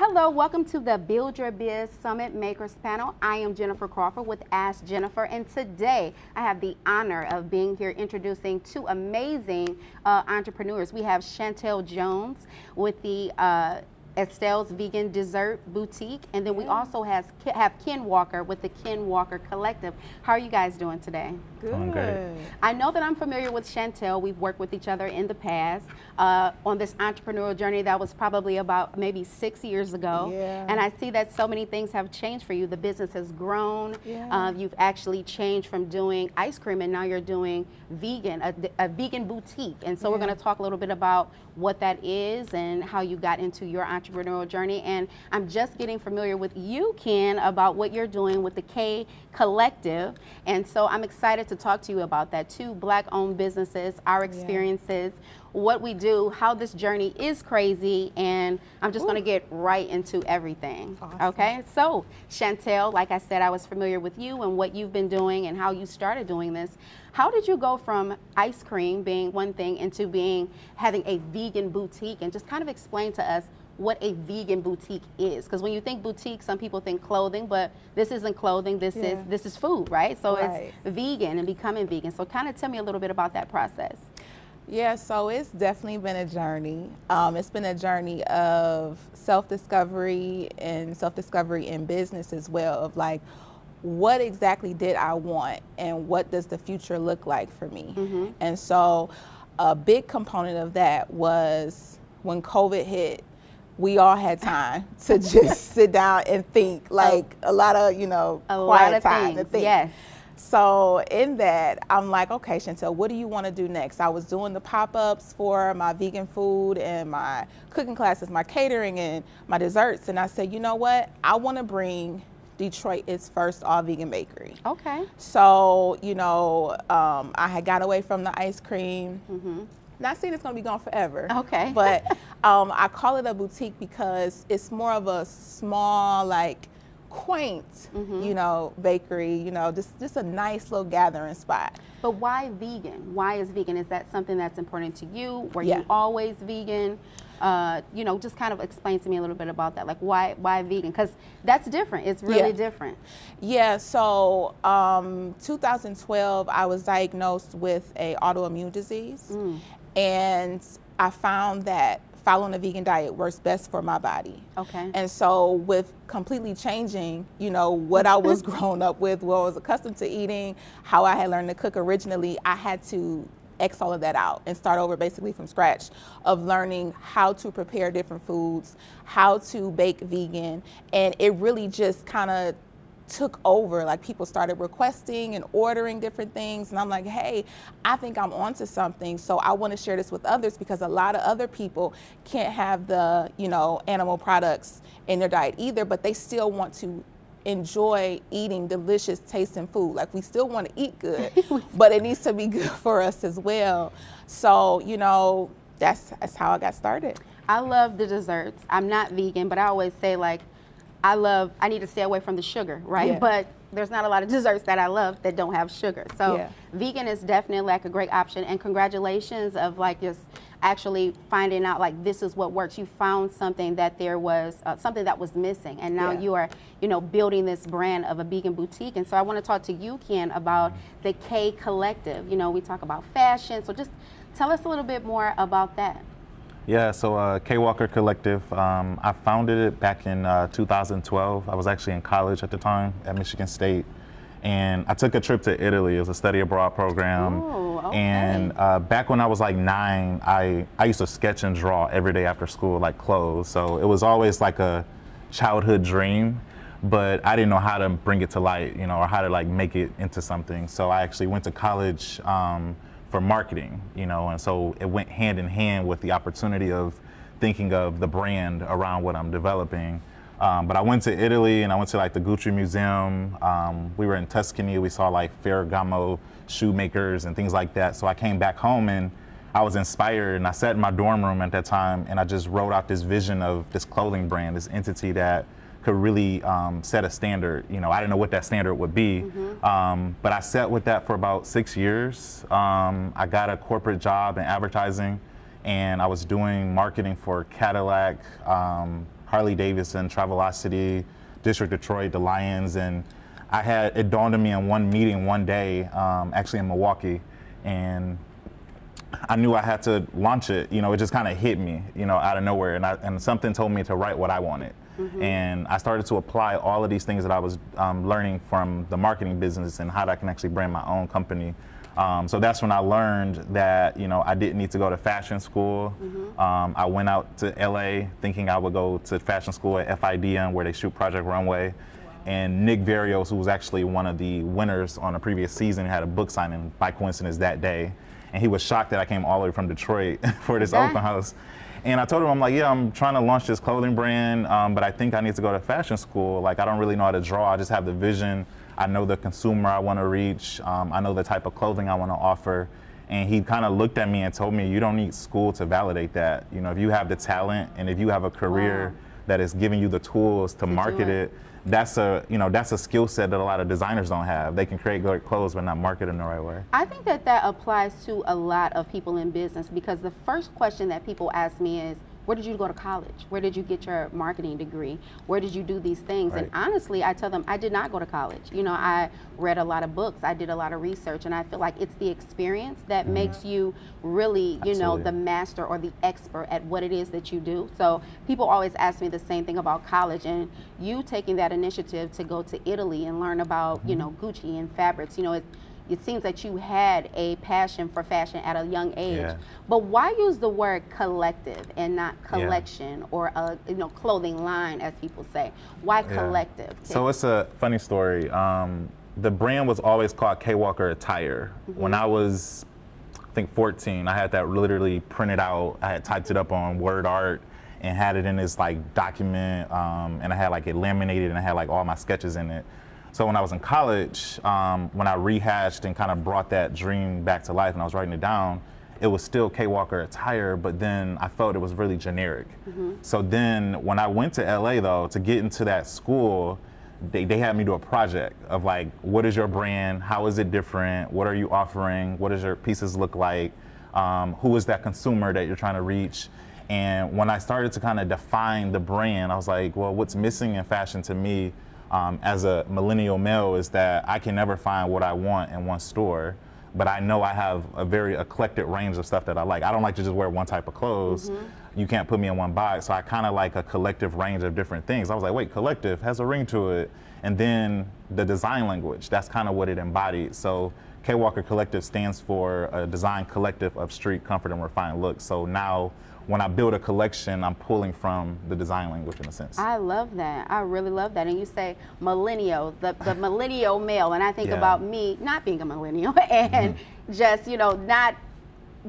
Hello, welcome to the Build Your Biz Summit Makers Panel. I am Jennyfer Crawford with Ask Jennyfer, and today I have the honor of being here introducing two amazing entrepreneurs. We have Chantele Jones with the Estelle's Vegan Dessert Boutique, and then we also have Ken Walker with the Ken Walker Collective. How are you guys doing today? Good. I know that I'm familiar with Chantele. We've worked with each other in the past on this entrepreneurial journey that was probably about maybe 6 years ago. Yeah. And I see that so many things have changed for you. The business has grown. Yeah. You've actually changed from doing ice cream and now you're doing vegan, a vegan boutique. And so we're going to talk a little bit about what that is and how you got into your entrepreneurial journey. And I'm just getting familiar with you, Ken, about what you're doing with the K Collective. And so I'm excited to talk to you about that. Two Black-owned businesses, our experiences, what we do, how this journey is crazy, and I'm just going to get right into everything. Awesome. Okay, so Chantele, like I said, I was familiar with you and what you've been doing and how you started doing this. How did you go from ice cream being one thing into having a vegan boutique, and just kind of explain to us what a vegan boutique is? Because when you think boutique, some people think clothing, but this isn't clothing, this is food, right? So it's vegan and becoming vegan. So kind of tell me a little bit about that process. Yeah, so it's definitely been a journey. It's been a journey of self-discovery in business as well, of like, what exactly did I want and what does the future look like for me? And so a big component of that was when COVID hit, we all had time to just sit down and think, like a lot of, quiet time to think. Yes. So in that, I'm like, okay, Chantele, what do you want to do next? I was doing the pop-ups for my vegan food and my cooking classes, my catering and my desserts. And I said, you know what? I want to bring Detroit its first all-vegan bakery. Okay. So, I had got away from the ice cream. Not saying it's going to be gone forever. Okay. But I call it a boutique because it's more of a small, like, quaint, bakery, just a nice little gathering spot. But why vegan? Why is vegan? Is that something that's important to you? Were you always vegan? Just kind of explain to me a little bit about that. Like, why vegan? Because that's different. It's really different. Yeah, so 2012, I was diagnosed with an autoimmune disease. And I found that following a vegan diet works best for my body. Okay. And so with completely changing, what I was grown up with, what I was accustomed to eating, how I had learned to cook originally, I had to X all of that out and start over basically from scratch of learning how to prepare different foods, how to bake vegan. And it really just kind of took over. Like, people started requesting and ordering different things, and I'm like, hey, I think I'm onto something, so I want to share this with others, because a lot of other people can't have the animal products in their diet either, but they still want to enjoy eating delicious tasting food. Like, we still want to eat good, but it needs to be good for us as well. So that's how I got started. I love the desserts. I'm not vegan, but I always say, like, I need to stay away from the sugar, right? Yeah. But there's not a lot of desserts that I love that don't have sugar. So vegan is definitely like a great option. And congratulations of like just actually finding out like this is what works. You found something that there was something that was missing, and now you are building this brand of a vegan boutique. And so I want to talk to you, Ken, about the K Collective. We talk about fashion, so just tell us a little bit more about that. Yeah, so K Walker Collective, I founded it back in 2012. I was actually in college at the time at Michigan State, and I took a trip to Italy. It was a study abroad program. Oh, okay. And back when I was like 9, I used to sketch and draw every day after school, like clothes. So it was always like a childhood dream, but I didn't know how to bring it to light, or how to like make it into something. So I actually went to college for marketing, and so it went hand in hand with the opportunity of thinking of the brand around what I'm developing. But I went to Italy, and I went to like the Gucci Museum. We were in Tuscany. We saw like Ferragamo shoemakers and things like that. So I came back home and I was inspired, and I sat in my dorm room at that time and I just wrote out this vision of this clothing brand, this entity that could really set a standard. I didn't know what that standard would be, but I sat with that for about 6 years. I got a corporate job in advertising, and I was doing marketing for Cadillac, Harley Davidson, Travelocity, District Detroit, the Lions, and it dawned on me in one meeting one day, actually in Milwaukee, and I knew I had to launch it. It just kind of hit me, out of nowhere, and something told me to write what I wanted. And I started to apply all of these things that I was learning from the marketing business and how I can actually brand my own company. So that's when I learned that, I didn't need to go to fashion school. I went out to LA thinking I would go to fashion school at FIDM where they shoot Project Runway. And Nick Varios, who was actually one of the winners on a previous season, had a book signing by coincidence that day. And he was shocked that I came all the way from Detroit for this open house. And I told him, I'm like, yeah, I'm trying to launch this clothing brand, but I think I need to go to fashion school. Like, I don't really know how to draw. I just have the vision. I know the consumer I want to reach. I know the type of clothing I want to offer. And he kind of looked at me and told me, you don't need school to validate that. If you have the talent and if you have a career that is giving you the tools to market it, that's a skill set that a lot of designers don't have. They can create great clothes but not market in the right way. I think that applies to a lot of people in business, because the first question that people ask me is, where did you go to college? Where did you get your marketing degree? Where did you do these things? Right. And honestly, I tell them I did not go to college. I read a lot of books, I did a lot of research, and I feel like it's the experience that makes you really, the master or the expert at what it is that you do. So people always ask me the same thing about college, and you taking that initiative to go to Italy and learn about, Gucci and fabrics, it seems that you had a passion for fashion at a young age. Yeah. But why use the word collective and not collection or a clothing line, as people say? Why collective? So it's a funny story. The brand was always called K Walker Attire. When I was, I think, 14, I had that literally printed out. I had typed it up on Word Art and had it in this document, and I had it laminated, and I had all my sketches in it. So when I was in college, when I rehashed and kind of brought that dream back to life and I was writing it down, it was still K Walker Attire, but then I felt it was really generic. So then when I went to LA though, to get into that school, they had me do a project of what is your brand? How is it different? What are you offering? What does your pieces look like? Who is that consumer that you're trying to reach? And when I started to kind of define the brand, I was like, well, what's missing in fashion to me as a millennial male is that I can never find what I want in one store, but I know I have a very eclectic range of stuff that I like. I don't like to just wear one type of clothes. You can't put me in one box, so I kind of like a collective range of different things. I was like, wait, collective has a ring to it. And then the design language, that's kind of what it embodied. So K Walker Collective stands for a design collective of street comfort and refined looks. So now when I build a collection, I'm pulling from the design language in a sense. I love that. I really love that. And you say millennial, the millennial male, and I think about me not being a millennial and just, not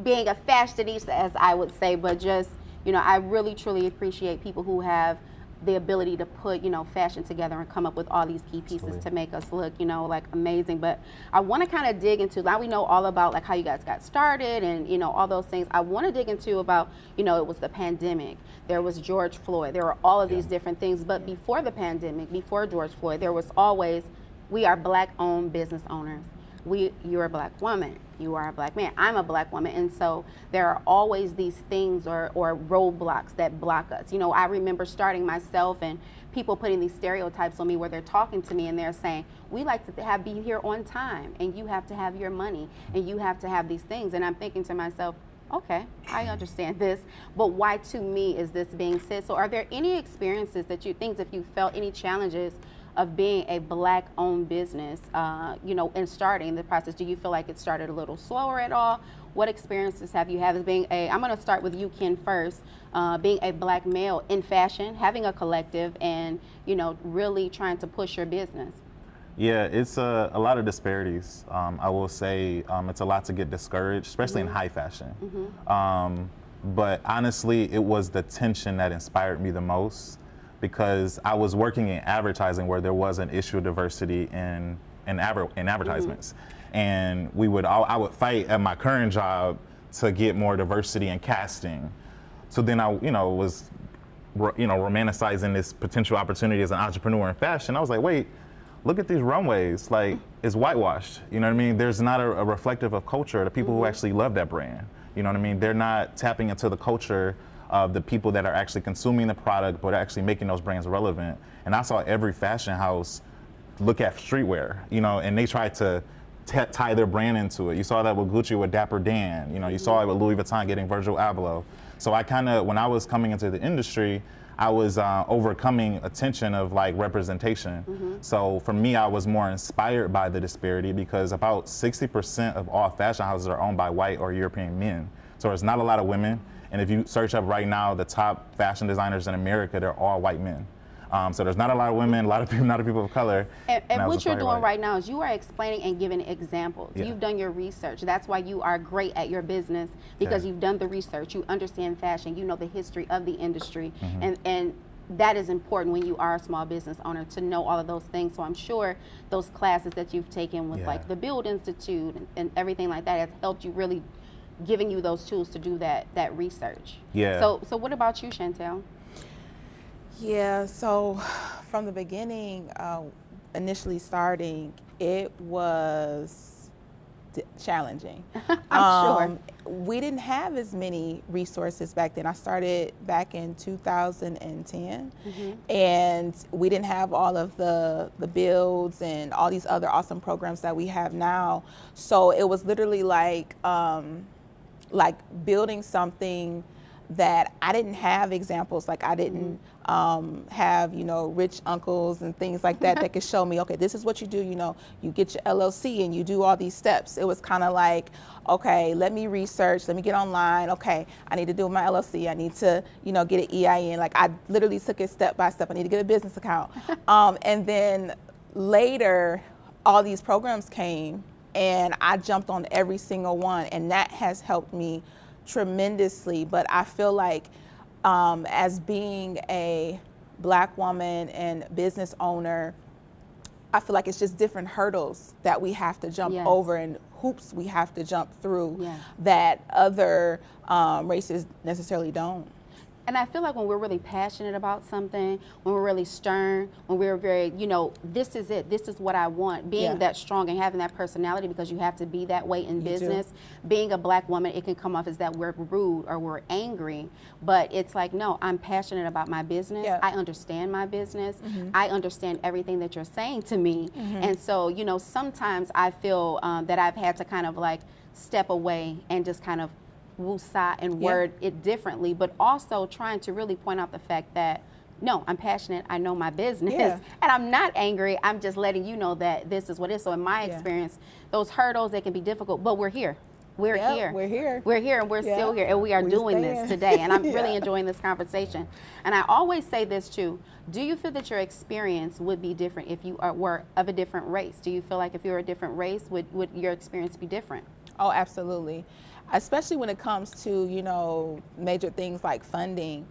being a fashionista, as I would say, but just, I really truly appreciate people who have the ability to put, fashion together and come up with all these key pieces to make us look, amazing. But I want to kind of dig into, now we know all about how you guys got started and, all those things. I want to dig into about, it was the pandemic. There was George Floyd. There were all of these different things. But before the pandemic, before George Floyd, there was always, we are Black-owned business owners. You're a Black woman, you are a Black man, I'm a Black woman, and so there are always these things or roadblocks that block us. I remember starting myself and people putting these stereotypes on me where they're talking to me and they're saying, we like to be here on time, and you have to have your money, and you have to have these things, and I'm thinking to myself, okay, I understand this, but why to me is this being said? So are there any experiences that if you felt any challenges of being a Black-owned business, and starting the process? Do you feel like it started a little slower at all? What experiences have you had as being I'm gonna start with you, Ken, first, being a Black male in fashion, having a collective, and, really trying to push your business? Yeah, it's a lot of disparities. I will say it's a lot to get discouraged, especially in high fashion. But honestly, it was the tension that inspired me the most, because I was working in advertising where there was an issue of diversity in advertisements. And I would fight at my current job to get more diversity in casting. So then I was romanticizing this potential opportunity as an entrepreneur in fashion. I was like, wait, look at these runways, it's whitewashed. You know what I mean? There's not a reflective of culture, the people who actually love that brand. You know what I mean? They're not tapping into the culture of the people that are actually consuming the product, but actually making those brands relevant. And I saw every fashion house look at streetwear, you know, and they tried to tie their brand into it. You saw that with Gucci with Dapper Dan, you know, you saw it with Louis Vuitton getting Virgil Abloh. So I kind of, when I was coming into the industry, I was overcoming a tension of like representation. So for me, I was more inspired by the disparity because about 60% of all fashion houses are owned by white or European men. So there's not a lot of women. And if you search up right now, the top fashion designers in America, they're all white men. So there's not a lot of women, a lot of people of color. And what you're doing right now is you are explaining and giving examples. Yeah. You've done your research. That's why you are great at your business, because you've done the research. You understand fashion. You know the history of the industry. And that is important when you are a small business owner, to know all of those things. So I'm sure those classes that you've taken with like the Build Institute and everything like that has helped you, really giving you those tools to do that research. Yeah. So what about you, Chantele? Yeah, so from the beginning, initially starting, it was challenging. I'm sure. We didn't have as many resources back then. I started back in 2010, and we didn't have all of the builds and all these other awesome programs that we have now. So it was literally like building something that I didn't have examples. Like I didn't have, you know, rich uncles and things like that that could show me, okay, this is what you do, you know, you get your LLC and you do all these steps. It was kind of like, okay, let me research, let me get online. Okay, I need to do my LLC. I need to, you know, get an EIN. Like I literally took it step by step. I need to get a business account. And then later, all these programs came and I jumped on every single one, and that has helped me tremendously. But I feel like as being a Black woman and business owner, I feel like it's just different hurdles that we have to jump over and hoops we have to jump through that other races necessarily don't. And I feel like when we're really passionate about something, when we're really stern, when we're very, you know, this is it, this is what I want, being that strong and having that personality, because you have to be that way in business. Being a Black woman, it can come off as that we're rude or we're angry, but it's like, no, I'm passionate about my business. I understand my business. I understand everything that you're saying to me. And so, you know, sometimes I feel that I've had to kind of like step away and just kind of woosah and word it differently, but also trying to really point out the fact that, no, I'm passionate, I know my business, and I'm not angry, I'm just letting you know that this is what it is. So in my experience, those hurdles, they can be difficult, but we're here. We're here. We're here, and we're still here, and we are doing this today, and I'm really enjoying this conversation. And I always say this too, do you feel that your experience would be different if you were of a different race? Do you feel like if you were a different race, would your experience be different? Oh, absolutely. Especially when it comes to, you know, major things like funding.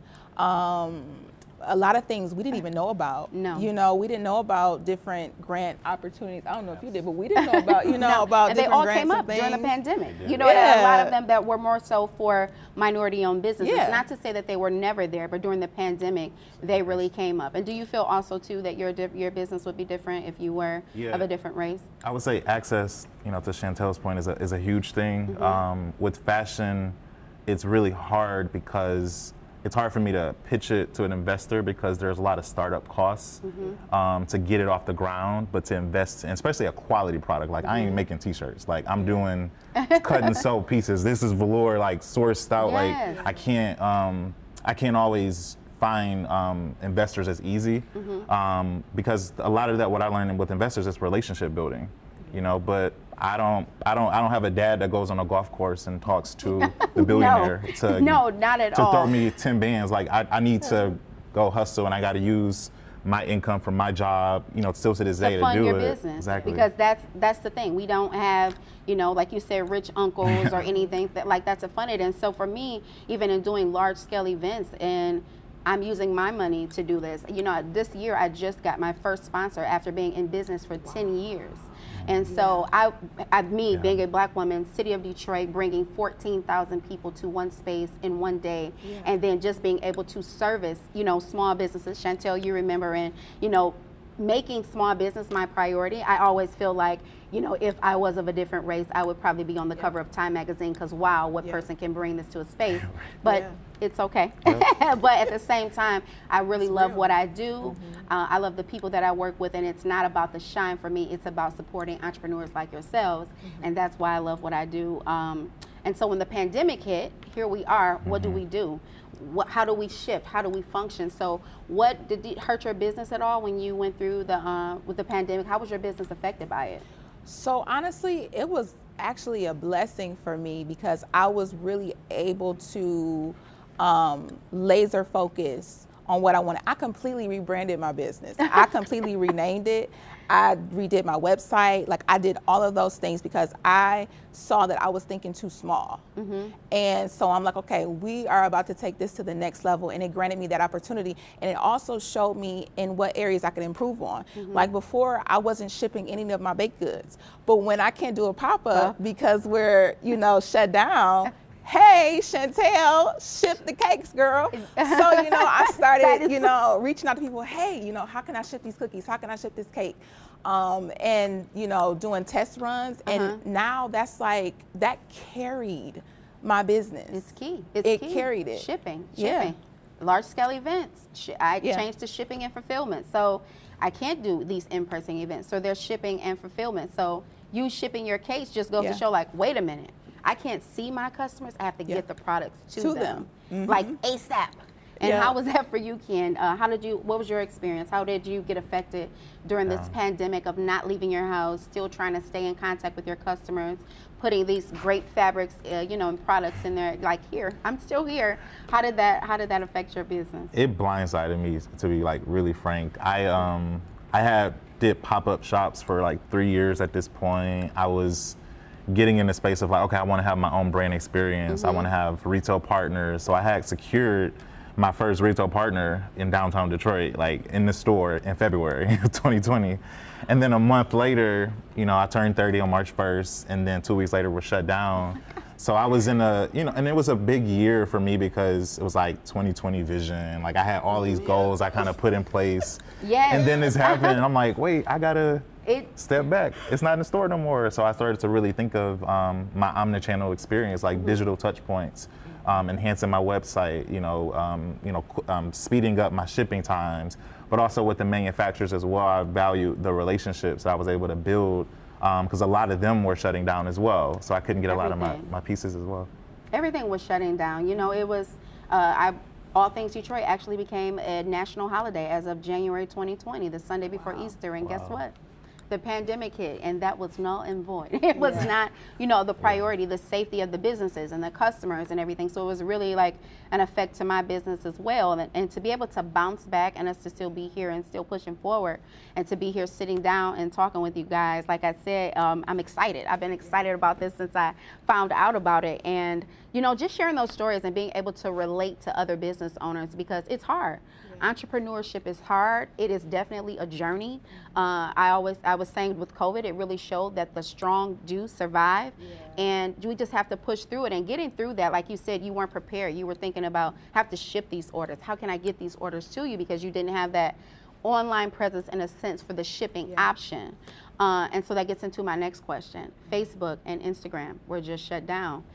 A lot of things we didn't even know about. No. You know, we didn't know about different grant opportunities. I don't know if you did, but we didn't know about, you know, about and different grants. And they all came up during the pandemic. You know, a lot of them that were more so for minority-owned businesses. Not to say that they were never there, but during the pandemic, they really came up. And do you feel also, too, that your business would be different if you were of a different race? I would say access, you know, to Chantele's point, is a huge thing. With fashion, it's really hard because it's hard for me to pitch it to an investor because there's a lot of startup costs to get it off the ground, but to invest in, especially a quality product. Like I ain't making t-shirts. Like I'm doing cut and sew pieces. This is velour, like sourced out. Like I can't always find investors as easy because a lot of that, what I learned with investors is relationship building, you know, but I don't have a dad that goes on a golf course and talks to the billionaire to throw me 10 bands. Like I need to go hustle, and I got to use my income from my job, you know, still to this day to fund do your it. Business. Exactly. Because that's the thing. We don't have, you know, like you said, rich uncles or anything like that to fund it. And so for me, even in doing large scale events, and I'm using my money to do this. You know, this year I just got my first sponsor after being in business for 10 years. And so being a Black woman, city of Detroit, bringing 14,000 people to one space in one day, and then just being able to service, you know, small businesses. Chantele, you remember, and, you know, making small business my priority, I always feel like, you know, if I was of a different race, I would probably be on the cover of Time magazine, because wow, what person can bring this to a space? But it's okay. But at the same time, I really love what I do. I love the people that I work with, and it's not about the shine for me. It's about supporting entrepreneurs like yourselves, and that's why I love what I do. And so when the pandemic hit, here we are. What do we do? How do we shift? How do we function? So what did it hurt your business at all when you went through the with the pandemic? How was your business affected by it? So honestly, it was actually a blessing for me, because I was really able to laser focus on what I wanted. I completely rebranded my business. I completely renamed it. I redid my website. Like, I did all of those things because I saw that I was thinking too small. And so I'm like, okay, we are about to take this to the next level. And it granted me that opportunity. And it also showed me in what areas I could improve on. Like, before, I wasn't shipping any of my baked goods. But when I can't do a pop-up because we're, you know, shut down, hey, Chantele, ship the cakes, girl. So, you know, I started, you know, reaching out to people, hey, you know, how can I ship these cookies? How can I ship this cake? And, you know, doing test runs. And now that's like, that carried my business. It's key. It carried it. Shipping. Large scale events. I changed to shipping and fulfillment. So I can't do these in-person events. So there's shipping and fulfillment. So you shipping your cakes just goes to show, like, wait a minute. I can't see my customers. I have to get the products to them. Like ASAP. And how was that for you, Ken? What was your experience? How did you get affected during this pandemic of not leaving your house, still trying to stay in contact with your customers, putting these great fabrics, you know, and products in there, like, here, I'm still here. How did that affect your business? It blindsided me, to be like really frank. I did pop-up shops for like 3 years at this point. I was getting in the space of like, okay, I want to have my own brand experience. I want to have retail partners. So I had secured my first retail partner in downtown Detroit, like in the store in February 2020. And then a month later, you know, I turned 30 on March 1st, and then 2 weeks later we're shut down. So I was in a, you know, and it was a big year for me because it was like 2020 vision. Like, I had all these goals I kind of put in place. And then this happened, and I'm like, wait, I gotta step back. It's not in the store no more. So I started to really think of my omnichannel experience, like digital touch points, enhancing my website, speeding up my shipping times, but also with the manufacturers as well. I value the relationships that I was able to build, because a lot of them were shutting down as well. So I couldn't get a lot of my pieces as well. Everything was shutting down. You know, it was, All Things Detroit actually became a national holiday as of January 2020, the Sunday before Easter. And guess what? The pandemic hit, and that was null and void. It was not, you know, the priority, the safety of the businesses and the customers and everything. So it was really like an effect to my business as well. And to be able to bounce back and us to still be here and still pushing forward, and to be here sitting down and talking with you guys, like I said, I'm excited. I've been excited about this since I found out about it. And, you know, just sharing those stories and being able to relate to other business owners, because it's hard. Entrepreneurship is hard. It is definitely a journey. I was saying with COVID, it really showed that the strong do survive, and we just have to push through it. And getting through that, like you said, you weren't prepared. You were thinking about, have to ship these orders. How can I get these orders to you? Because you didn't have that online presence in a sense for the shipping option. And so that gets into my next question. Facebook and Instagram were just shut down.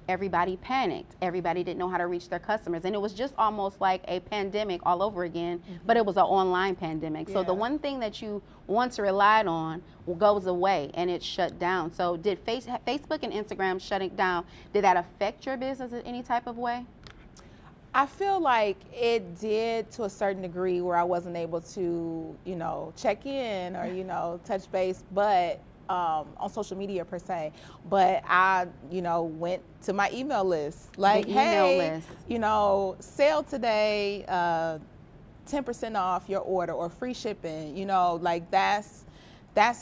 Everybody panicked. Everybody didn't know how to reach their customers. And it was just almost like a pandemic all over again, but it was an online pandemic. So the one thing that you once relied on goes away, and it's shut down. So did Facebook and Instagram shutting down, did that affect your business in any type of way? I feel like it did, to a certain degree, where I wasn't able to, you know, check in or, you know, touch base, but on social media per se, but I, you know, went to my email list, like, hey, you know, sale today, 10% off your order, or free shipping, you know, like that's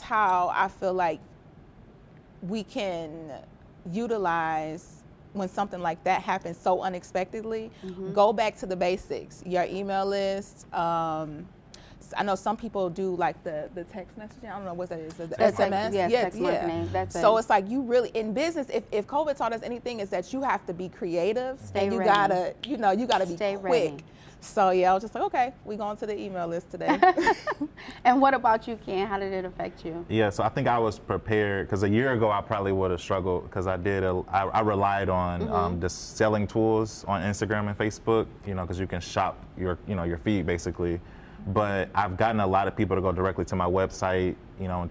how I feel like we can utilize when something like that happens so unexpectedly. Go back to the basics, your email list, I know some people do like the text messaging. I don't know what that is. The Text- SMS. text marketing. That's So it. it's like you really in business. If COVID taught us anything, is that you have to be creative Stay and you ready. gotta, you gotta be Stay quick. ready. So yeah, I was just like, okay, we going to the email list today. And what about you, Ken? How did it affect you? Yeah, so I think I was prepared because a year ago I probably would have struggled because I relied on just selling tools on Instagram and Facebook, because you can shop your feed basically. But I've gotten a lot of people to go directly to my website, and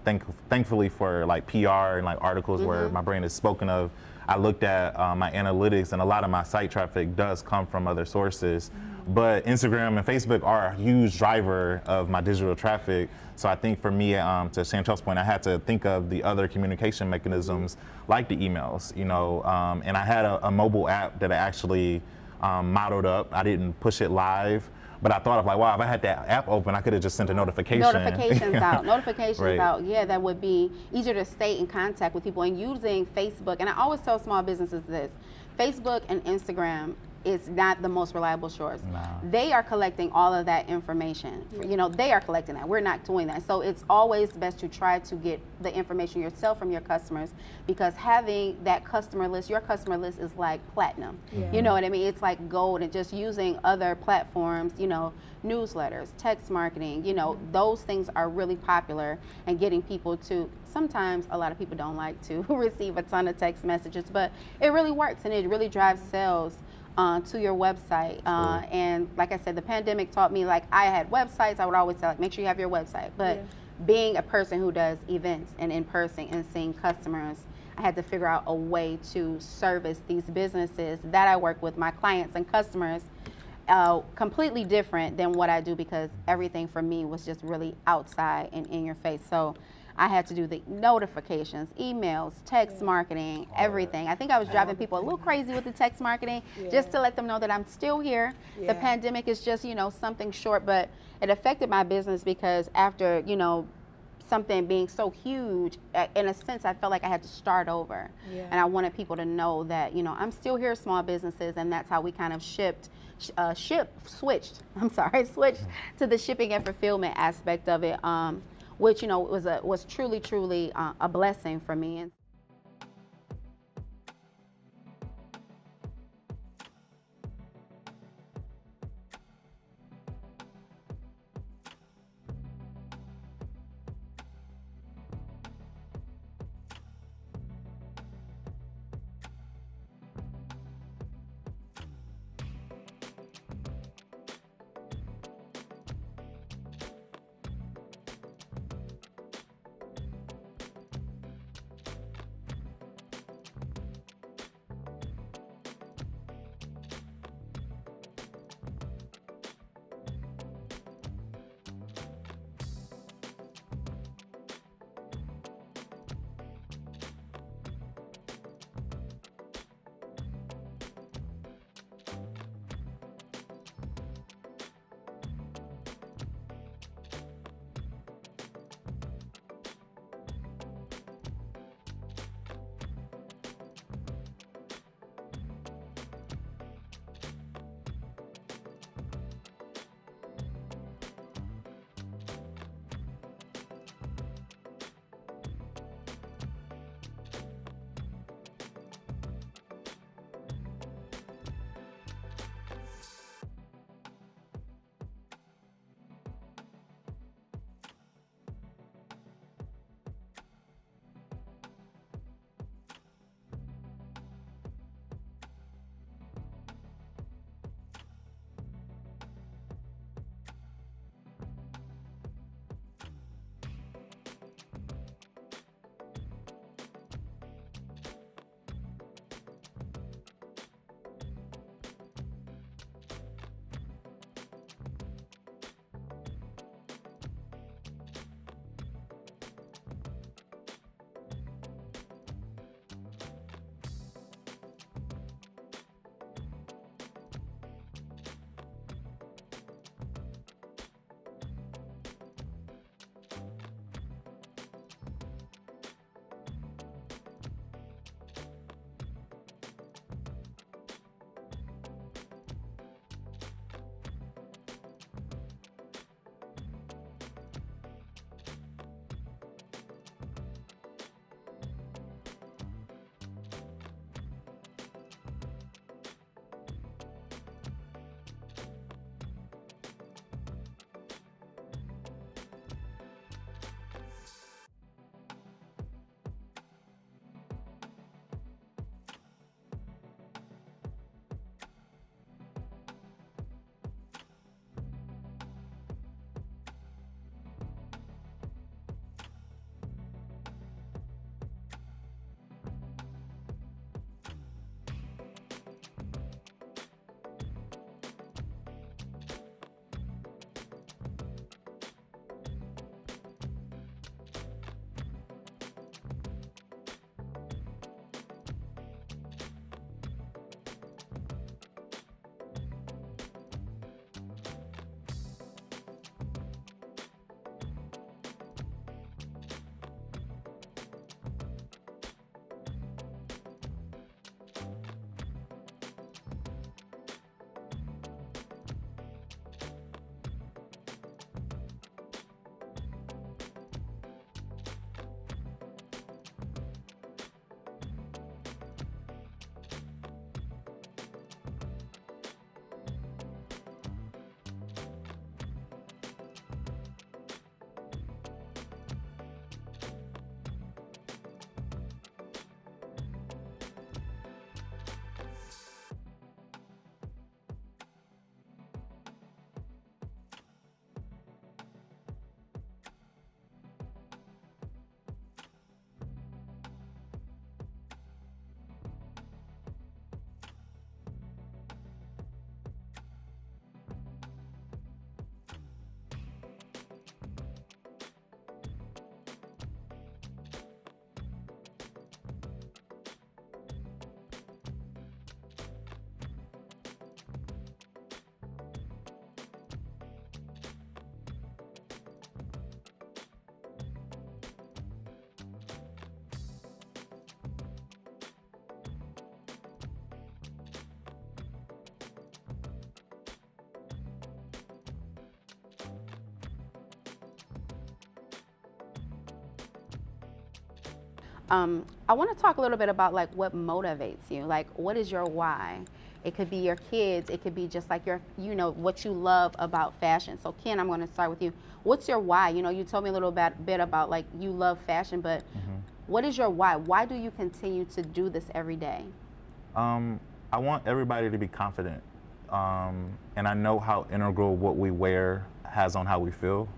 thankfully for like PR and like articles where my brand is spoken of. I looked at my analytics, and a lot of my site traffic does come from other sources. But Instagram and Facebook are a huge driver of my digital traffic. So I think for me, to Chantele's point, I had to think of the other communication mechanisms like the emails, and I had a mobile app that I actually modeled up. I didn't push it live. But I thought of like, wow, if I had that app open, I could have just sent a notification. Notifications out. Right. Out. Yeah, that would be easier to stay in contact with people. And using Facebook, and I always tell small businesses this, Facebook and Instagram is not the most reliable source. No. They are collecting all of that information. They are collecting that. We're not doing that. So it's always best to try to get the information yourself from your customers, because having that customer list, your customer list is like platinum. Yeah. You know what I mean? It's like gold. And just using other platforms, newsletters, text marketing, those things are really popular, and getting people to, sometimes a lot of people don't like to receive a ton of text messages, but it really works and it really drives sales to your website. And like I said, the pandemic taught me, like I had websites, I would always say like, make sure you have your website. But being a person who does events and in person and seeing customers, I had to figure out a way to service these businesses that I work with, my clients and customers, completely different than what I do, because everything for me was just really outside and in your face. So I had to do the notifications, emails, text marketing, everything. I think I was driving people a little crazy with the text marketing, just to let them know that I'm still here. The pandemic is just, something short, but it affected my business because after, something being so huge, in a sense, I felt like I had to start over. And I wanted people to know that, I'm still here, small businesses, and that's how we kind of switched to the shipping and fulfillment aspect of it. Which was truly a blessing for me. I want to talk a little bit about like what motivates you. Like, what is your why? It could be your kids. It could be just like your, what you love about fashion. So Ken, I'm going to start with you. What's your why? You told me a little bit about like you love fashion, but what is your why? Why do you continue to do this every day? I want everybody to be confident. And I know how integral what we wear has on how we feel.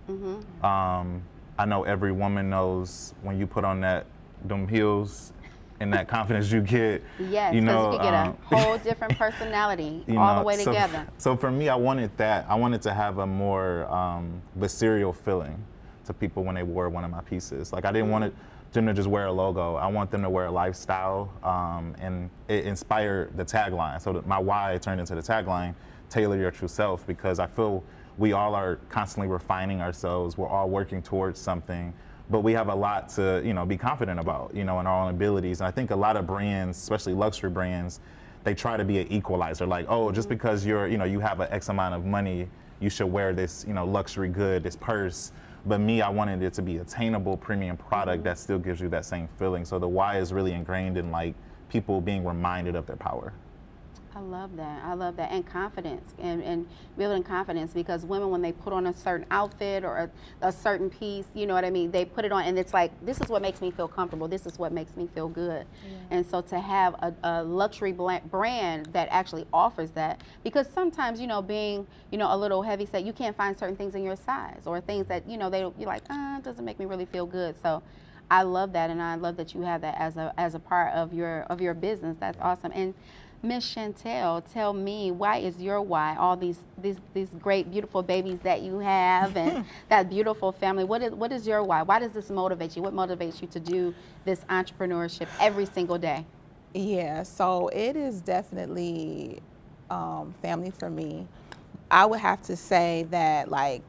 I know every woman knows when you put on them heels and that confidence you get. Yes, because you get a whole different personality all the way together. So for me, I wanted that. I wanted to have a more visceral feeling to people when they wore one of my pieces. Like I didn't want them to just wear a logo. I want them to wear a lifestyle, and it inspired the tagline. So my why turned into the tagline, tailor your true self, because I feel we all are constantly refining ourselves. We're all working towards something, but we have a lot to, be confident about, in our own abilities. And I think a lot of brands, especially luxury brands, they try to be an equalizer. Like, oh, just because you have an X amount of money, you should wear this, luxury good, this purse. But me, I wanted it to be attainable premium product that still gives you that same feeling. So the why is really ingrained in like people being reminded of their power. I love that. I love that. And confidence, and building confidence, because women, when they put on a certain outfit or a certain piece, you know what I mean, they put it on and it's like, this is what makes me feel comfortable. This is what makes me feel good. And so to have a luxury brand that actually offers that, because sometimes, being, a little heavy set, you can't find certain things in your size or things that, you're like, it doesn't make me really feel good. So I love that. And I love that you have that as a part of your business. That's awesome. And Miss Chantele, tell me, why is your why? All these great, beautiful babies that you have and that beautiful family. What is your why? Why does this motivate you? What motivates you to do this entrepreneurship every single day? Yeah, so it is definitely family for me. I would have to say that, like,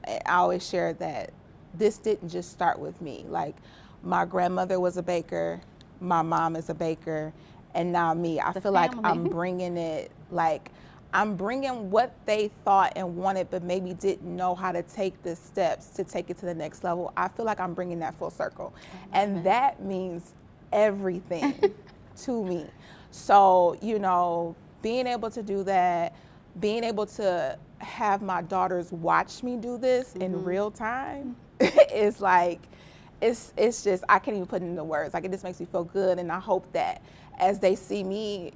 I always share that this didn't just start with me. Like, my grandmother was a baker, my mom is a baker, and now me. I feel like I'm bringing it, like I'm bringing what they thought and wanted, but maybe didn't know how to take the steps to take it to the next level. I feel like I'm bringing that full circle. And that means everything to me. So, being able to do that, being able to have my daughters watch me do this in real time is like, it's just, I can't even put it into words. Like, it just makes me feel good. And I hope that as they see me,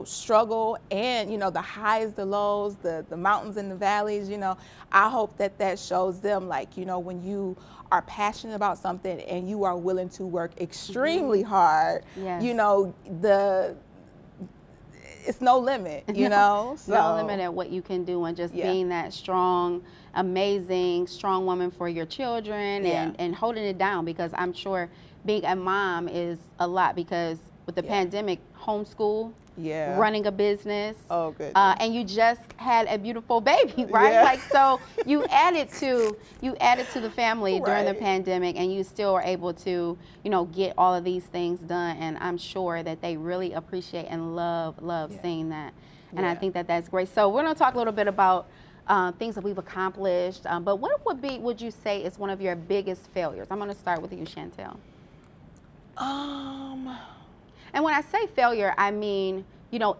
struggle and, the highs, the lows, the mountains and the valleys, I hope that shows them, like, when you are passionate about something and you are willing to work extremely hard, it's no limit, So, no limit at what you can do, and just being that strong, amazing, strong woman for your children and holding it down, because I'm sure being a mom is a lot, because with the pandemic, homeschool, running a business, and you just had a beautiful baby, right? Like, so you added to the family during the pandemic, and you still were able to, get all of these things done. And I'm sure that they really appreciate and love seeing that. And I think that's great. So we're going to talk a little bit about things that we've accomplished. But what would you say is one of your biggest failures? I'm going to start with you, Chantele. And when I say failure, I mean,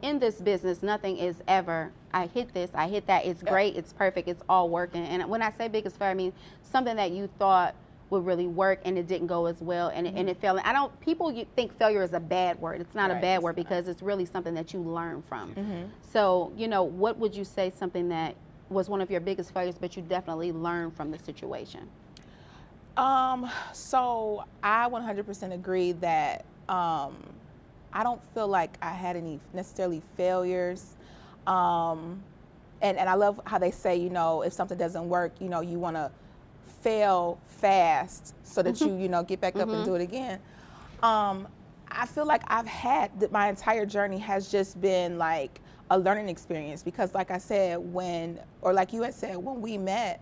in this business, nothing is ever, I hit this, I hit that, it's great, it's perfect, it's all working. And when I say biggest failure, I mean something that you thought would really work and it didn't go as well, and it failed. People think failure is a bad word. It's not a bad word, because it's really something that you learn from. So, what would you say something that was one of your biggest failures, but you definitely learned from the situation? So I 100% agree that I don't feel like I had any necessarily failures. And I love how they say, if something doesn't work, you want to fail fast so that you, get back up and do it again. I feel like my entire journey has just been like a learning experience, because like I said, like you had said, when we met,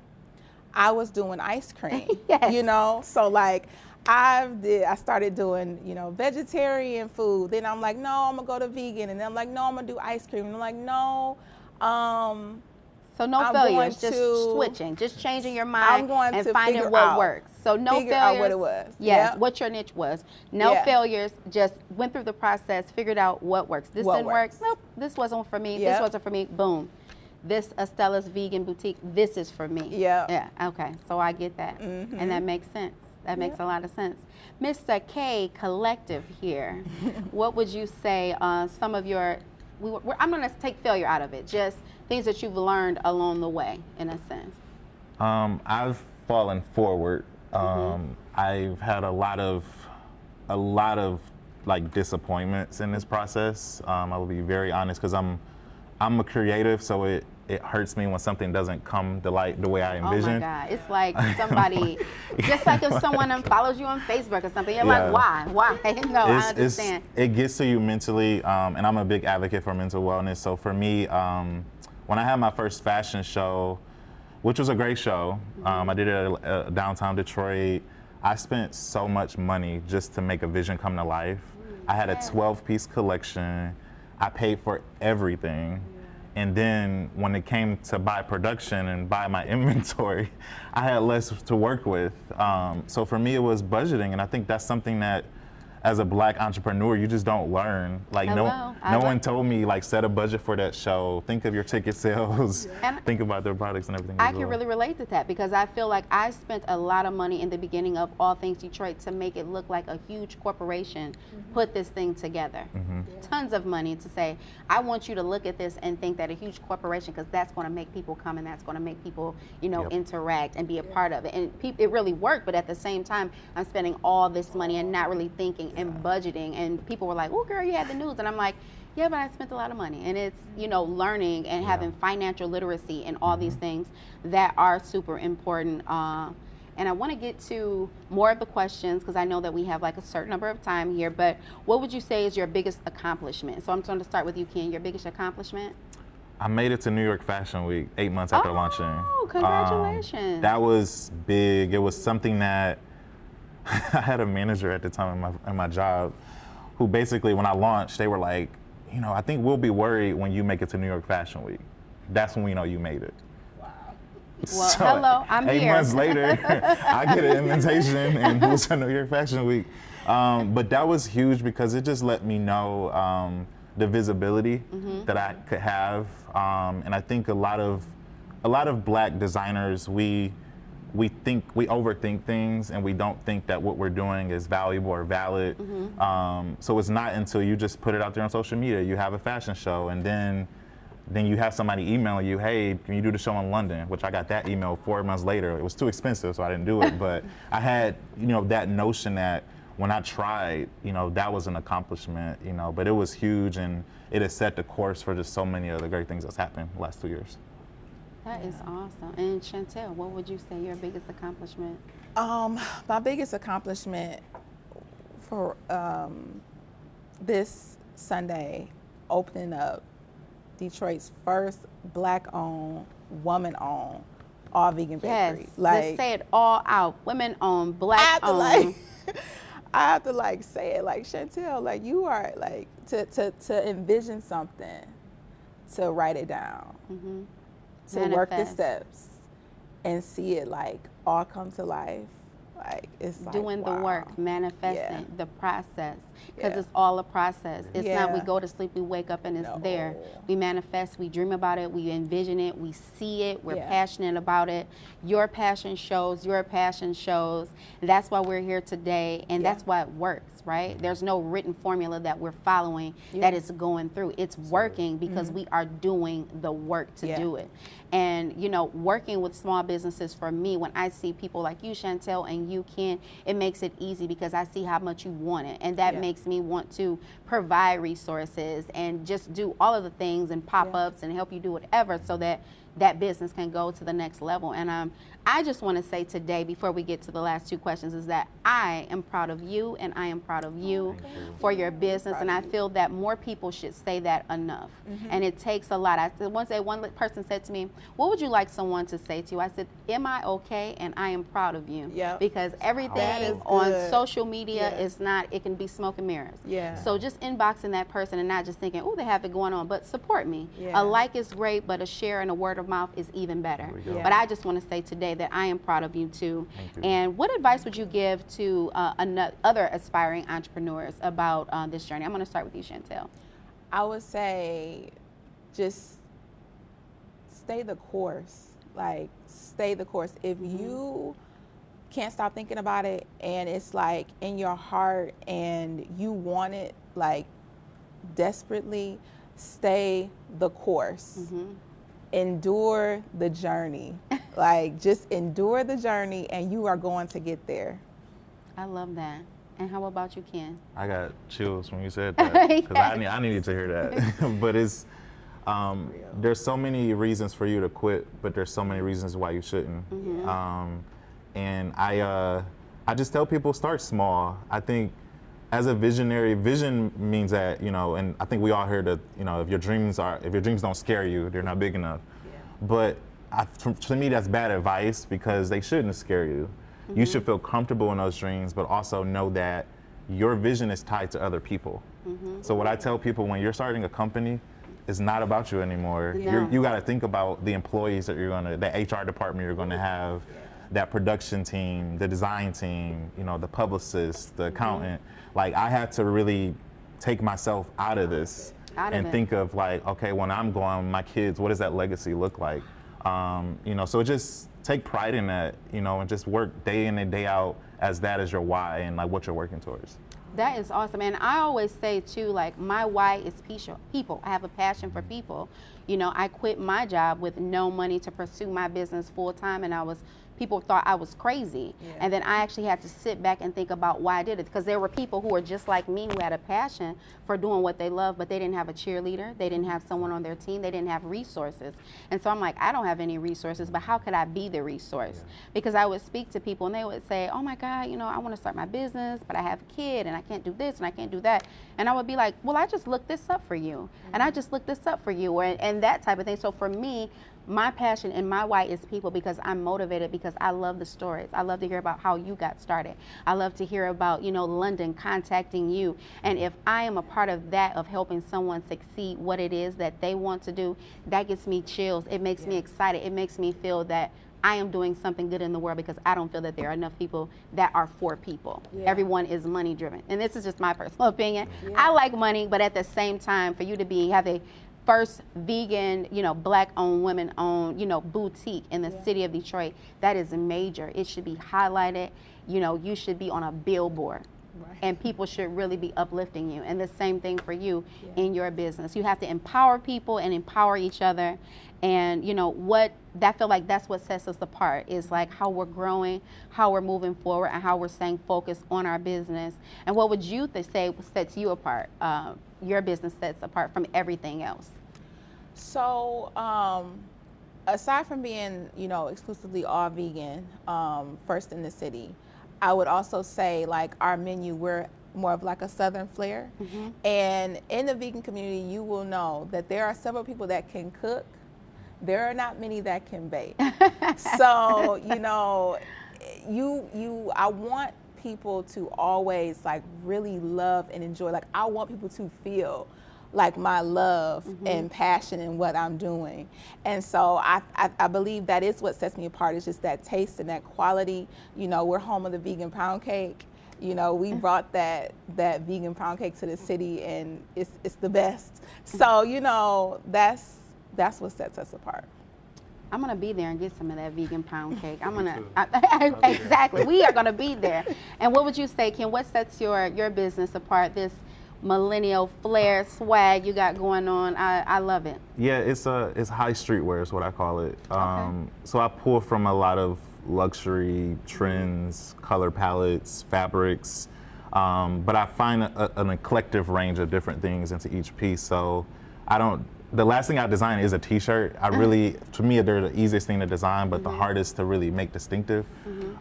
I was doing ice cream, so like I started doing, vegetarian food. Then I'm like, no, I'm gonna go to vegan. And then I'm like, no, I'm gonna do ice cream. And I'm like, no. So no I'm failures, going just to- switching, just changing your mind I'm going and to finding figure what out- works. So no figure failures. out what it was. Yes, Yep. what your niche was. No Yeah. failures, just went through the process, figured out what works. This What didn't work. works. Nope, this wasn't for me. This Yep. wasn't for me. Boom. This Estella's Vegan Boutique, this is for me. Yep. Yeah, okay, so I get that. And that makes sense. That makes a lot of sense. Mr. K Collective here, what would you say some of your, I'm gonna take failure out of it, just things that you've learned along the way, in a sense. I've fallen forward. I've had a lot of like disappointments in this process. I will be very honest, because I'm a creative, so it hurts me when something doesn't come to light the way I envisioned. Oh my God, it's like somebody, just like if someone unfollows you on Facebook or something, you're Yeah. like, why? No, I understand. It gets to you mentally, and I'm a big advocate for mental wellness. So for me, when I had my first fashion show, which was a great show, I did it at downtown Detroit. I spent so much money just to make a vision come to life. I had a 12-piece collection. I paid for everything. And then when it came to buy production and buy my inventory, I had less to work with. So for me, it was budgeting. And I think that's something that, as a Black entrepreneur, you just don't learn. Like no one told me, like, set a budget for that show. Think of your ticket sales. And think about their products and everything. I can really relate to that, because I feel like I spent a lot of money in the beginning of All Things Detroit to make it look like a huge corporation put this thing together. Tons of money to say, I want you to look at this and think that a huge corporation, because that's going to make people come and that's going to make people, interact and be a part of it. And it really worked, but at the same time, I'm spending all this money and not really thinking and budgeting. And people were like, oh, girl, you had the news. And I'm like, yeah, but I spent a lot of money. And it's, learning and having financial literacy and all these things that are super important. And I want to get to more of the questions, because I know that we have like a certain number of time here, but what would you say is your biggest accomplishment? So I'm going to start with you, Ken. Your biggest accomplishment? I made it to New York Fashion Week 8 months after launching. Oh, congratulations. That was big. It was something that I had a manager at the time in my job who basically, when I launched, they were like, I think we'll be worried when you make it to New York Fashion Week. That's when we know you made it. Well, So, hello, I'm 8 here. months later, I get an invitation and it was at New York Fashion Week. But that was huge, because it just let me know the visibility that I could have. And I think a lot of Black designers, we overthink things, and we don't think that what we're doing is valuable or valid. So it's not until you just put it out there on social media, you have a fashion show, and then you have somebody emailing you, hey, can you do the show in London? Which I got that email 4 months later. It was too expensive, so I didn't do it. But I had, that notion that when I tried, that was an accomplishment, but it was huge, and it has set the course for just so many other great things that's happened the last 2 years. That is awesome. And Chantele, what would you say your biggest accomplishment? My biggest accomplishment for this Sunday, opening up Detroit's first Black-owned, woman-owned, all-vegan bakery. Yes, let's say it all out. Women-owned, Black-owned. I have to say it like Chantele, like you are like to envision something, to write it down, to work the steps, and see it all come to life. It's doing the work, manifesting the process, because it's all a process. It's not we go to sleep, we wake up, and it's there. We manifest, we dream about it, we envision it, we see it, we're passionate about it. Your passion shows, That's why we're here today, and that's why it works, right? There's no written formula that we're following that is going through. It's working because we are doing the work to do it. And, working with small businesses, for me, when I see people like you, Chantele, and you, Ken, it makes it easy, because I see how much you want it. And that makes me want to provide resources and just do all of the things and pop-ups and help you do whatever, so that that business can go to the next level. And I just want to say today, before we get to the last two questions, is that I am proud of you, and I am proud of you for your business. And I feel that more people should say that enough. And it takes a lot. One person said to me, what would you like someone to say to you? I said, am I okay? And I am proud of you. Because everything on social media is not, it can be smoke and mirrors. So just inboxing that person and not just thinking, oh, they have it going on, but support me. A like is great, but a share and a word of of mouth is even better. Yeah. But I just want to say today that I am proud of you too. Thank you. And what advice would you give to other aspiring entrepreneurs about this journey? I'm going to start with you, Chantele. I would say just stay the course. Like, stay the course. If you can't stop thinking about it and it's like in your heart and you want it like desperately, stay the course. Endure the journey. Like, just endure the journey and you are going to get there. I love that. And how about you, Ken? I got chills when you said that, because I needed to hear that. But it's there's so many reasons for you to quit, but there's so many reasons why you shouldn't. And I just tell people, start small. I think as a visionary, vision means that, you know, and I think we all heard that, you know, if your dreams don't scare you, they're not big enough. But to me, that's bad advice, because they shouldn't scare you. You should feel comfortable in those dreams, but also know that your vision is tied to other people. So what I tell people, when you're starting a company, it's not about you anymore. No. You got to think about the employees that the HR department you're going to have, that production team, the design team, you know, the publicist, the accountant. Like, I had to really take myself out of this and think of like, okay, when I'm gone, my kids, what does that legacy look like? You know, so just take pride in that, you know, and just work day in and day out as that is your why and like what you're working towards. That is awesome. And I always say too, like, my why is people. I have a passion for people. You know, I quit my job with no money to pursue my business full time, and people thought I was crazy. And then I actually had to sit back and think about why I did it, because there were people who were just like me who had a passion for doing what they love, but they didn't have a cheerleader, they didn't have someone on their team, they didn't have resources. And so I'm like, I don't have any resources, but how could I be the resource? Because I would speak to people and they would say, oh my God, you know, I want to start my business, but I have a kid and I can't do this and I can't do that. And I would be like, well, I just looked this up for you. And I just looked this up for you, and that type of thing. So for me, my passion and my why is people, because I'm motivated, because I love the stories. I love to hear about how you got started. I love to hear about, you know, London contacting you. And if I am a part of that, of helping someone succeed what it is that they want to do, that gets me chills. It makes me excited. It makes me feel that I am doing something good in the world, because I don't feel that there are enough people that are for people. Everyone is money driven. And this is just my personal opinion. I like money, but at the same time, for you to have a first vegan, you know, Black-owned, women-owned, you know, boutique in the city of Detroit, that is major. It should be highlighted. You know, you should be on a billboard. And people should really be uplifting you. And the same thing for you in your business. You have to empower people and empower each other. And you know what, I feel like that's what sets us apart, is like how we're growing, how we're moving forward, and how we're staying focused on our business. And what would you say sets you apart, your business sets apart from everything else? So aside from being, you know, exclusively all vegan, first in the city, I would also say, like, our menu, we're more of like a Southern flair. And in the vegan community, you will know that there are several people that can cook. There are not many that can bake. So, you know, I want people to always like really love and enjoy. Like, I want people to feel like my love and passion in what I'm doing. And so I believe that is what sets me apart, is just that taste and that quality. You know, we're home of the vegan pound cake. You know, we brought that vegan pound cake to the city, and it's the best. So, you know, that's what sets us apart. I'm gonna be there and get some of that vegan pound cake. Exactly. We are gonna be there. And what would you say, Ken? What sets your business apart? This millennial flair swag you got going on. I love it. Yeah, it's high streetwear is what I call it. So I pull from a lot of luxury trends, color palettes, fabrics, but I find an eclectic range of different things into each piece. So the last thing I design is a t-shirt. To me, they're the easiest thing to design, but the hardest to really make distinctive.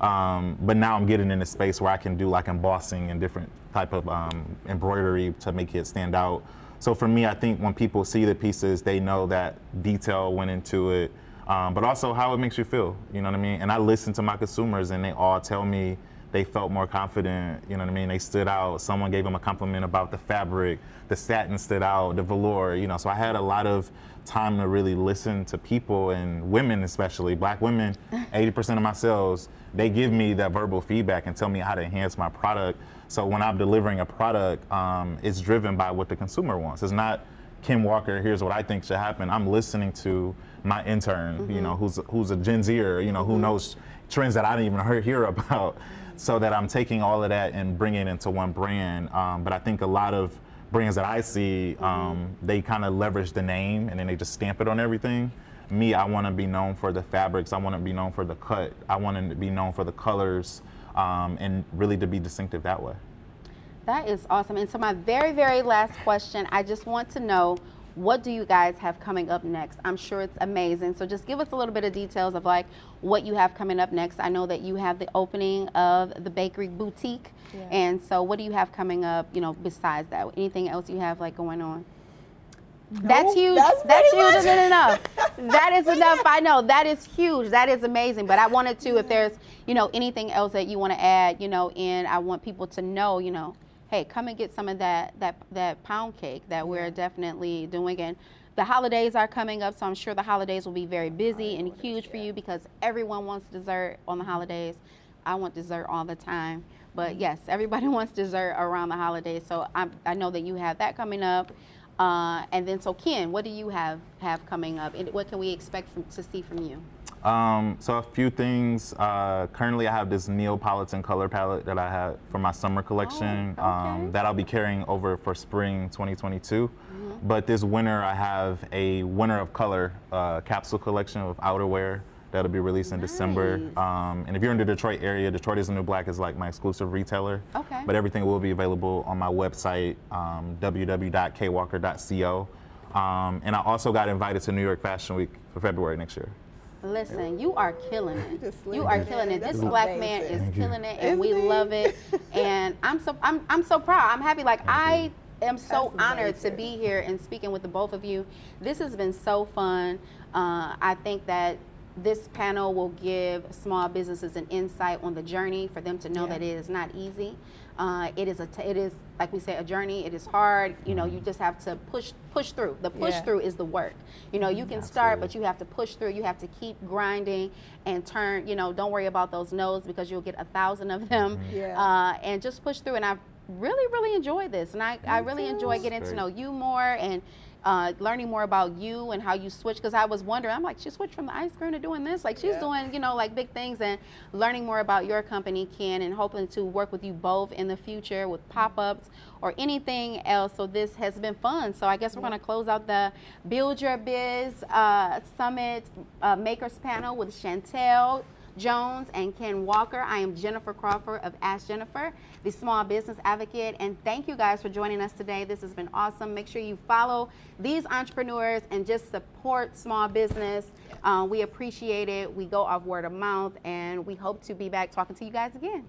But now I'm getting in a space where I can do like embossing and different type of embroidery to make it stand out. So for me, I think when people see the pieces, they know that detail went into it, but also how it makes you feel, you know what I mean? And I listen to my consumers, and they all tell me they felt more confident, you know what I mean? They stood out. Someone gave them a compliment about the fabric, the satin stood out, the velour, you know. So I had a lot of time to really listen to people, and women especially, Black women, 80% of my sales, they give me that verbal feedback and tell me how to enhance my product. So when I'm delivering a product, it's driven by what the consumer wants. It's not Kim Walker, here's what I think should happen. I'm listening to my intern, you know, who's a Gen Zer, you know, who knows trends that I didn't even hear about. So that I'm taking all of that and bringing it into one brand. But I think a lot of brands that I see, they kind of leverage the name and then they just stamp it on everything. Me, I want to be known for the fabrics. I want to be known for the cut. I want to be known for the colors, and really to be distinctive that way. That is awesome. And so my very, very last question, I just want to know, what do you guys have coming up next? I'm sure it's amazing. So just give us a little bit of details of like what you have coming up next. I know that you have the opening of the bakery boutique. Yeah. And so what do you have coming up, you know, besides that? Anything else you have like going on? No, that's huge. That's huge. Isn't enough. That is enough. I know that is huge. That is amazing. But I wanted to, if there's, you know, anything else that you want to add, you know, and I want people to know, you know, hey, come and get some of that pound cake that we're definitely doing. And the holidays are coming up, so I'm sure the holidays will be very busy and huge for you because everyone wants dessert on the holidays. I want dessert all the time. But yes, everybody wants dessert around the holidays. So I know that you have that coming up. And then, so Ken, what do you have coming up? And what can we expect to see from you? So a few things. Currently I have this Neapolitan color palette that I have for my summer collection, that I'll be carrying over for spring 2022. But this winter I have a winter of color capsule collection of outerwear that'll be released in December. And if you're in the Detroit area, Detroit is the New Black is like my exclusive retailer. But everything will be available on my website, www.kwalker.co. And I also got invited to New York Fashion Week for February next year. Listen, you are killing it. You are killing it. This Black man is killing it, and we love it. And I'm so proud. I'm happy. Like I am so honored to be here and speaking with the both of you. This has been so fun. I think that this panel will give small businesses an insight on the journey for them to know that it is not easy. It is like we say, a journey. It is hard. You know, you just have to push through. The push through is the work. You know, you can start, but you have to push through. You have to keep grinding and turn. You know, don't worry about those no's because you'll get 1,000 of them. And just push through. And I've really enjoyed this, and I really enjoy getting to know you more and learning more about you and how you switch, because I was wondering, I'm like, she switched from the ice cream to doing this, like she's doing, you know, like big things, and learning more about your company, Ken, and hoping to work with you both in the future with pop-ups or anything else. So this has been fun. So I guess we're going to close out the Build Your Biz Summit Makers Panel with Chantele Jones and Ken Walker. I am Jennyfer Crawford of Ask Jennyfer, the small business advocate, and thank you guys for joining us today. This has been awesome. Make sure you follow these entrepreneurs and just support small business. We appreciate it. We go off word of mouth, and we hope to be back talking to you guys again.